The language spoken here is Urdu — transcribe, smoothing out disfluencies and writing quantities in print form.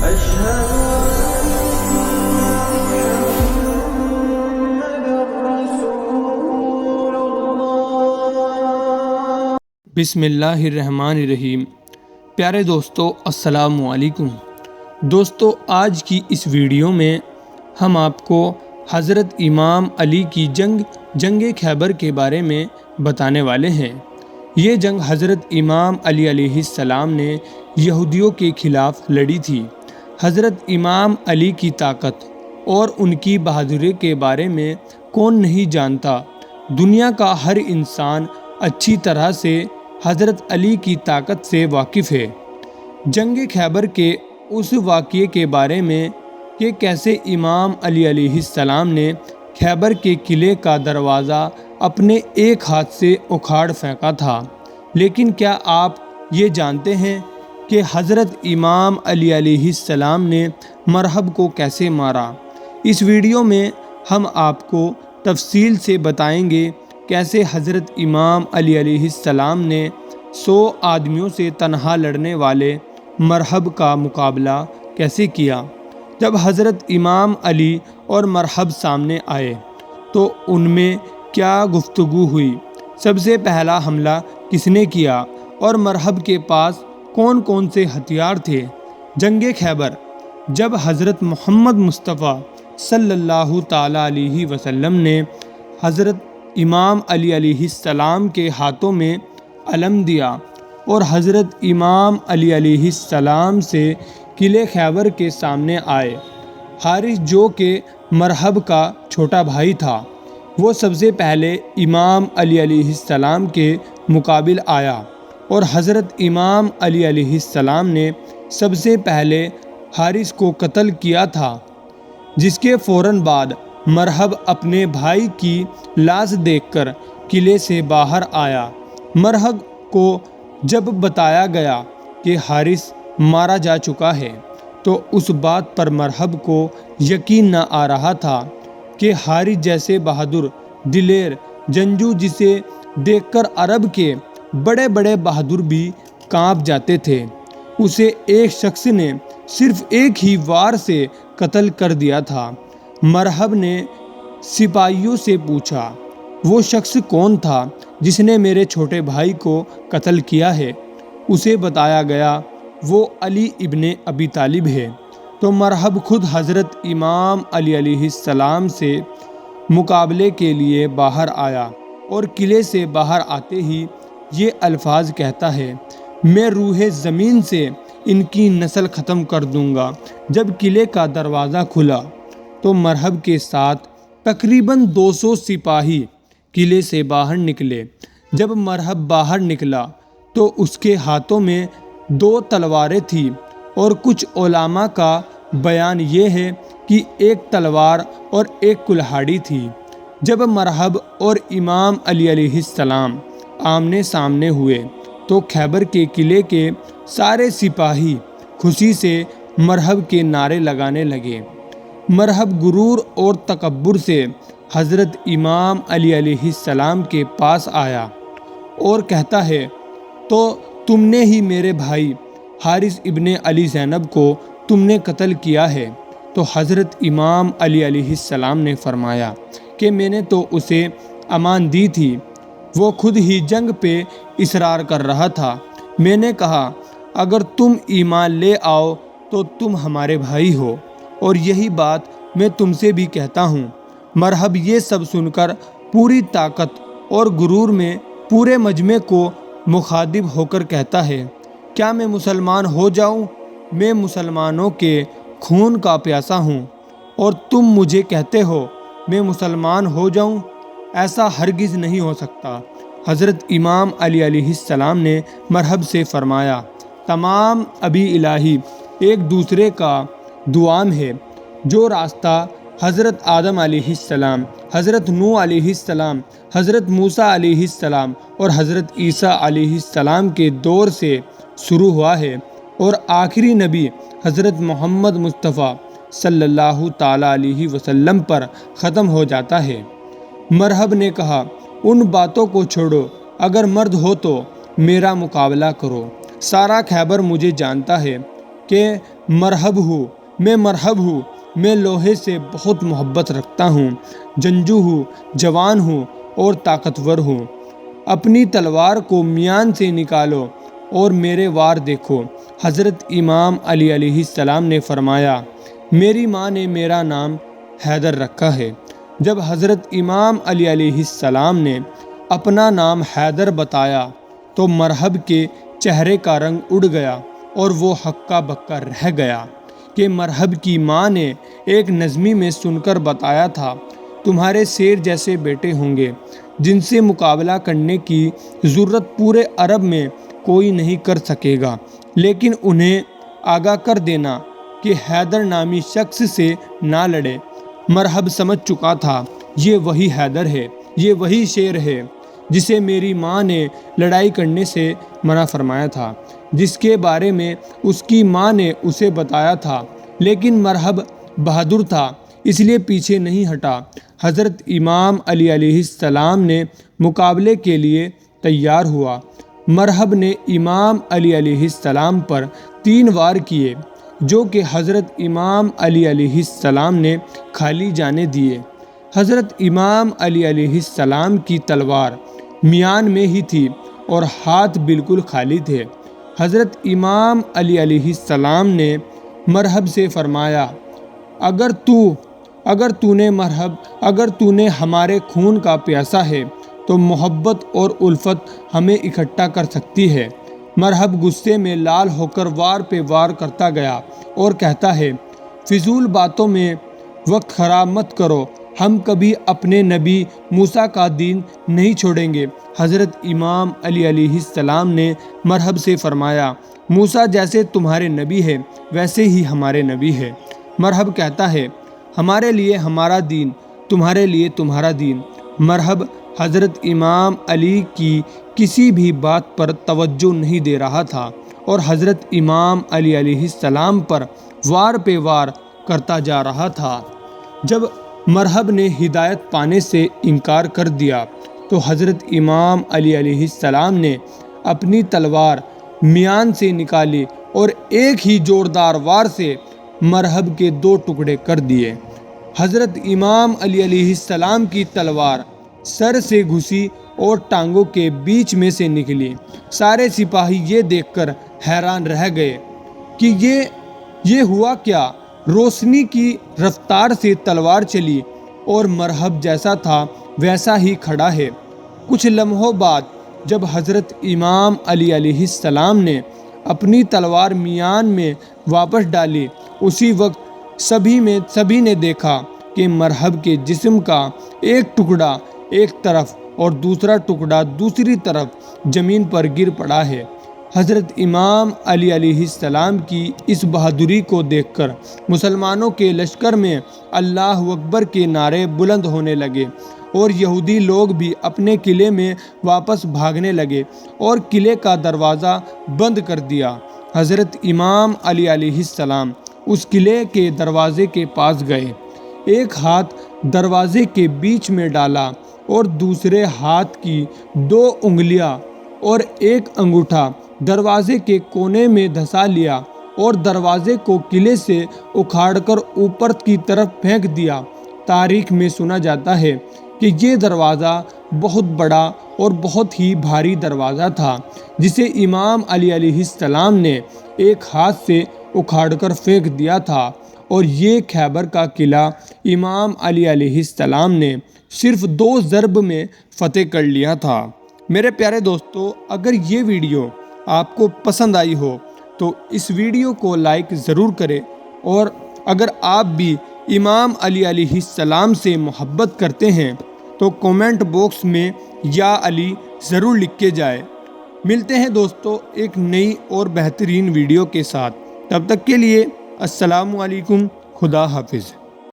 بسم اللہ الرحمن الرحیم۔ پیارے دوستو السلام علیکم۔ دوستو آج کی اس ویڈیو میں ہم آپ کو حضرت امام علی کی جنگ خیبر کے بارے میں بتانے والے ہیں۔ یہ جنگ حضرت امام علی علیہ السلام نے یہودیوں کے خلاف لڑی تھی۔ حضرت امام علی کی طاقت اور ان کی بہادری کے بارے میں کون نہیں جانتا۔ دنیا کا ہر انسان اچھی طرح سے حضرت علی کی طاقت سے واقف ہے۔ جنگ خیبر کے اس واقعے کے بارے میں کہ کیسے امام علی علیہ السلام نے خیبر کے قلعے کا دروازہ اپنے ایک ہاتھ سے اکھاڑ پھینکا تھا، لیکن کیا آپ یہ جانتے ہیں کہ حضرت امام علی علیہ السلام نے مرہب کو کیسے مارا؟ اس ویڈیو میں ہم آپ کو تفصیل سے بتائیں گے کیسے حضرت امام علی علیہ السلام نے 100 آدمیوں سے تنہا لڑنے والے مرہب کا مقابلہ کیسے کیا۔ جب حضرت امام علی اور مرہب سامنے آئے تو ان میں کیا گفتگو ہوئی، سب سے پہلا حملہ کس نے کیا اور مرہب کے پاس کون کون سے ہتھیار تھے۔ جنگ خیبر جب حضرت محمد مصطفیٰ صلی اللہ تعالیٰ علیہ وسلم نے حضرت امام علی علیہ السلام کے ہاتھوں میں علم دیا اور حضرت امام علی علیہ السلام سے قلعے خیبر کے سامنے آئے، حارث جو کہ مرہب کا چھوٹا بھائی تھا، وہ سب سے پہلے امام علی علیہ السلام کے مقابل آیا اور حضرت امام علی علیہ السلام نے سب سے پہلے حارث کو قتل کیا تھا، جس کے فوراً بعد مرہب اپنے بھائی کی لاش دیکھ کر قلعے سے باہر آیا۔ مرہب کو جب بتایا گیا کہ حارث مارا جا چکا ہے تو اس بات پر مرہب کو یقین نہ آ رہا تھا کہ حارث جیسے بہادر دلیر جنگجو جسے دیکھ کر عرب کے بڑے بڑے بہادر بھی کانپ جاتے تھے، اسے ایک شخص نے صرف ایک ہی وار سے قتل کر دیا تھا۔ مرہب نے سپاہیوں سے پوچھا، وہ شخص کون تھا جس نے میرے چھوٹے بھائی کو قتل کیا ہے؟ اسے بتایا گیا وہ علی ابن ابی طالب ہے۔ تو مرہب خود حضرت امام علی علیہ السلام سے مقابلے کے لیے باہر آیا اور قلعے سے باہر آتے ہی یہ الفاظ کہتا ہے، میں روح زمین سے ان کی نسل ختم کر دوں گا۔ جب قلعے کا دروازہ کھلا تو مرہب کے ساتھ تقریباً 200 سپاہی قلعے سے باہر نکلے۔ جب مرہب باہر نکلا تو اس کے ہاتھوں میں 2 تلواریں تھیں اور کچھ علماء کا بیان یہ ہے کہ ایک تلوار اور ایک کلہاڑی تھی۔ جب مرہب اور امام علی علیہ السلام آمنے سامنے ہوئے تو خیبر کے قلعے کے سارے سپاہی خوشی سے مرہب کے نعرے لگانے لگے۔ مرہب غرور اور تکبر سے حضرت امام علی علیہ السلام کے پاس آیا اور کہتا ہے، تو تم نے ہی میرے بھائی حارث ابن علی زینب کو تم نے قتل کیا ہے؟ تو حضرت امام علی علیہ السلام نے فرمایا کہ میں نے تو اسے امان دی تھی، وہ خود ہی جنگ پہ اصرار کر رہا تھا۔ میں نے کہا اگر تم ایمان لے آؤ تو تم ہمارے بھائی ہو، اور یہی بات میں تم سے بھی کہتا ہوں۔ مرہب یہ سب سن کر پوری طاقت اور غرور میں پورے مجمع کو مخاطب ہو کر کہتا ہے، کیا میں مسلمان ہو جاؤں؟ میں مسلمانوں کے خون کا پیاسا ہوں اور تم مجھے کہتے ہو میں مسلمان ہو جاؤں؟ ایسا ہرگز نہیں ہو سکتا۔ حضرت امام علی علیہ السلام نے مرہب سے فرمایا، تمام ابی الہی ایک دوسرے کا دوام ہے، جو راستہ حضرت آدم علیہ السلام، حضرت نوح علیہ السلام، حضرت موسیٰ علیہ السلام اور حضرت عیسیٰ علیہ السلام کے دور سے شروع ہوا ہے اور آخری نبی حضرت محمد مصطفیٰ صلی اللہ تعالیٰ علیہ وسلم پر ختم ہو جاتا ہے۔ مرہب نے کہا، ان باتوں کو چھوڑو، اگر مرد ہو تو میرا مقابلہ کرو۔ سارا خیبر مجھے جانتا ہے کہ مرحب ہوں، میں مرحب ہوں، میں لوہے سے بہت محبت رکھتا ہوں، جنگجو ہوں، جوان ہوں اور طاقتور ہوں۔ اپنی تلوار کو میان سے نکالو اور میرے وار دیکھو۔ حضرت امام علی علیہ السلام نے فرمایا، میری ماں نے میرا نام حیدر رکھا ہے۔ جب حضرت امام علی علیہ السلام نے اپنا نام حیدر بتایا تو مرحب کے چہرے کا رنگ اڑ گیا اور وہ ہکا بکا رہ گیا کہ مرحب کی ماں نے ایک نظمی میں سن کر بتایا تھا، تمہارے شیر جیسے بیٹے ہوں گے جن سے مقابلہ کرنے کی ضرورت پورے عرب میں کوئی نہیں کر سکے گا، لیکن انہیں آگاہ کر دینا کہ حیدر نامی شخص سے نہ لڑے۔ مرحب سمجھ چکا تھا، یہ وہی حیدر ہے، یہ وہی شیر ہے جسے میری ماں نے لڑائی کرنے سے منع فرمایا تھا، جس کے بارے میں اس کی ماں نے اسے بتایا تھا، لیکن مرحب بہادر تھا اس لیے پیچھے نہیں ہٹا۔ حضرت امام علی علیہ السلام نے مقابلے کے لیے تیار ہوا۔ مرحب نے امام علی علیہ السلام پر 3 وار کیے جو کہ حضرت امام علی علیہ السلام نے خالی جانے دیے۔ حضرت امام علی علیہ السلام کی تلوار میان میں ہی تھی اور ہاتھ بالکل خالی تھے۔ حضرت امام علی علیہ السلام نے مرحب سے فرمایا، اگر تو نے ہمارے خون کا پیاسا ہے تو محبت اور الفت ہمیں اکٹھا کر سکتی ہے۔ مرحب غصے میں لال ہو کر وار پہ وار کرتا گیا اور کہتا ہے، فضول باتوں میں وقت خراب مت کرو، ہم کبھی اپنے نبی موسیٰ کا دین نہیں چھوڑیں گے۔ حضرت امام علی علیہ السلام نے مرحب سے فرمایا، موسیٰ جیسے تمہارے نبی ہے ویسے ہی ہمارے نبی ہے۔ مرحب کہتا ہے، ہمارے لیے ہمارا دین، تمہارے لیے تمہارا دین۔ مرحب حضرت امام علی کی کسی بھی بات پر توجہ نہیں دے رہا تھا اور حضرت امام علی علیہ السلام پر وار پہ وار کرتا جا رہا تھا۔ جب مرحب نے ہدایت پانے سے انکار کر دیا تو حضرت امام علی علیہ السلام نے اپنی تلوار میان سے نکالی اور ایک ہی زوردار وار سے مرحب کے 2 ٹکڑے کر دیے۔ حضرت امام علی علیہ السلام کی تلوار سر سے گھسی اور ٹانگوں کے بیچ میں سے نکلی۔ سارے سپاہی یہ دیکھ کر حیران رہ گئے کہ یہ ہوا کیا؟ روشنی کی رفتار سے تلوار چلی اور مرحب جیسا تھا ویسا ہی کھڑا ہے۔ کچھ لمحوں بعد جب حضرت امام علی علیہ السلام نے اپنی تلوار میان میں واپس ڈالی، اسی وقت سبھی نے دیکھا کہ مرحب کے جسم کا ایک ٹکڑا ایک طرف اور دوسرا ٹکڑا دوسری طرف زمین پر گر پڑا ہے۔ حضرت امام علی علیہ السلام کی اس بہادری کو دیکھ کر مسلمانوں کے لشکر میں اللہ اکبر کے نعرے بلند ہونے لگے اور یہودی لوگ بھی اپنے قلعے میں واپس بھاگنے لگے اور قلعے کا دروازہ بند کر دیا۔ حضرت امام علی علیہ السلام اس قلعے کے دروازے کے پاس گئے، ایک ہاتھ دروازے کے بیچ میں ڈالا اور دوسرے ہاتھ کی 2 انگلیاں اور ایک انگوٹھا دروازے کے کونے میں دھسا لیا اور دروازے کو قلعے سے اکھاڑ کر اوپر کی طرف پھینک دیا۔ تاریخ میں سنا جاتا ہے کہ یہ دروازہ بہت بڑا اور بہت ہی بھاری دروازہ تھا جسے امام علی علیہ السلام نے ایک ہاتھ سے اکھاڑ کر پھینک دیا تھا، اور یہ خیبر کا قلعہ امام علی علیہ السلام نے صرف 2 ضرب میں فتح کر لیا تھا۔ میرے پیارے دوستو، اگر یہ ویڈیو آپ کو پسند آئی ہو تو اس ویڈیو کو لائک ضرور کریں، اور اگر آپ بھی امام علی علیہ السلام سے محبت کرتے ہیں تو کومنٹ باکس میں یا علی ضرور لکھ کے جائے۔ ملتے ہیں دوستو ایک نئی اور بہترین ویڈیو کے ساتھ، تب تک کے لیے السلام علیکم، خدا حافظ۔